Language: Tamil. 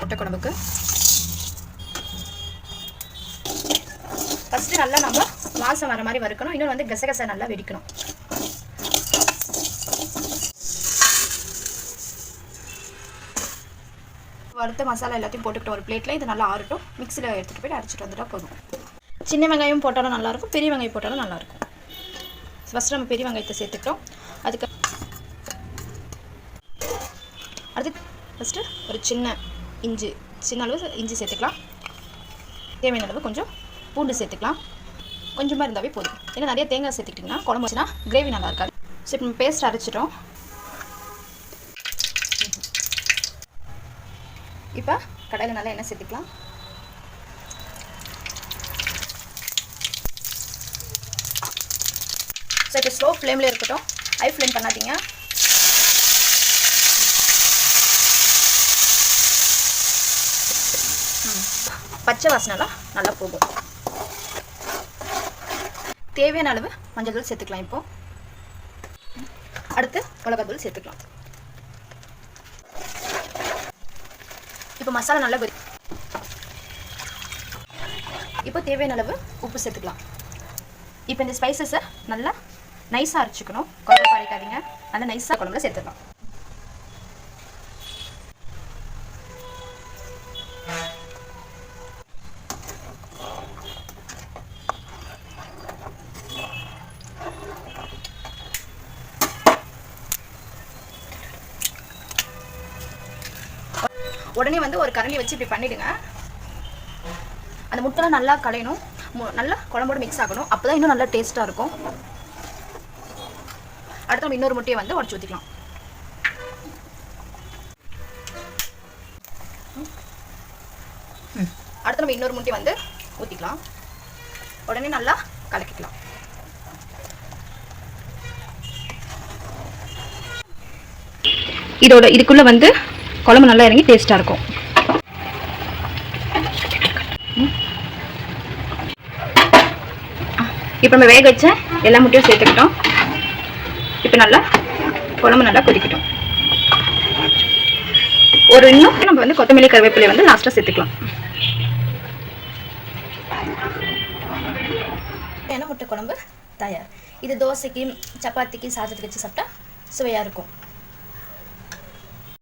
முட்டை குழம்புக்கு ஃபஸ்ட்டு நல்லா நம்ம வாசம் வர மாதிரி வறுக்கணும். இன்னொன்று வந்து கசகசை நல்லா வெடிக்கணும். வறுத்த மசாலா எல்லாத்தையும் போட்டுக்கிட்டோம் ஒரு பிளேட்டில். இது நல்லா ஆறட்டும். மிக்ஸியில் எடுத்துகிட்டு போய்ட்டு அரைச்சிட்டு வந்துட்டால் போதும். சின்ன வெங்காயம் போட்டாலும் நல்லாயிருக்கும், பெரிய வெங்காயம் போட்டாலும் நல்லாயிருக்கும். ஃபஸ்ட்டு நம்ம பெரிய வெங்காயத்தை சேர்த்துக்கிட்டோம். அதுக்கு அடுத்து ஃபஸ்ட்டு ஒரு சின்ன அளவு இஞ்சி சேர்த்துக்கலாம். தேவையான அளவு கொஞ்சம் பூண்டு சேர்த்துக்கலாம். கொஞ்சமாக இருந்தாவே போதும். ஏன்னா நிறைய தேங்காய் சேர்த்துக்கிட்டிங்கன்னா குழம்பு வச்சுன்னா கிரேவி நல்லா இருக்காது. ஸோ இப்போ நம்ம பேஸ்ட் அரைச்சிட்டோம். இப்போ கடாயில் நல்லா எண்ணெய் சேர்த்துக்கலாம். ஸோ இப்போ ஸ்லோ ஃப்ளேமில் இருக்கட்டும், ஹை ஃப்ளேம் பண்ணாதீங்க. பச்சை வாசனைலாம் நல்லா போகும். தேவையான அளவு மஞ்சள் தூள் சேர்த்துக்கலாம். இப்போ அடுத்து மிளகாய் தூள் சேர்த்துக்கலாம். இப்போ மசாலா நல்லா இப்போ தேவையான அளவு உப்பு சேர்த்துக்கலாம். இப்போ இந்த ஸ்பைசஸை நல்லா நைஸாக அரைச்சிக்கணும். குழம்பு அரைக்காதீங்க, நல்லா நைஸாக குழம்புல சேர்த்துக்கலாம். உடனே வந்து ஒரு கரண்டி வச்சு இப்படி பண்ணிவிடுங்க. அந்த முட்டைலாம் நல்லா கலையணும், நல்லா குழம்போடு மிக்ஸ் ஆகணும். அப்போ தான் இன்னும் நல்லா டேஸ்ட்டாக இருக்கும். அடுத்து நம்ம இன்னொரு முட்டையை வந்து உடச்சி ஊற்றிக்கலாம். அடுத்து நம்ம இன்னொரு முட்டையை வந்து ஊற்றிக்கலாம். உடனே நல்லா கலக்கிக்கலாம். இதுக்குள்ளே வந்து குழம்பு நல்லா இறங்கி டேஸ்ட்டாக இருக்கும். இப்போ நம்ம வேக வச்ச எல்லா முட்டையும் சேர்த்துக்கிட்டோம். இப்போ நல்லா குழம்பு நல்லா கொதிக்கட்டும். இன்னும் நம்ம வந்து கொத்தமல்லி கருவேப்பிலை வந்து லாஸ்ட்டாக சேர்த்துக்கலாம். ஏன்னா முட்டை குழம்பு தயார். இது தோசைக்கு, சப்பாத்திக்கு, சாதத்துக்கு வச்சு சாப்பிட்டா சுவையாக இருக்கும்.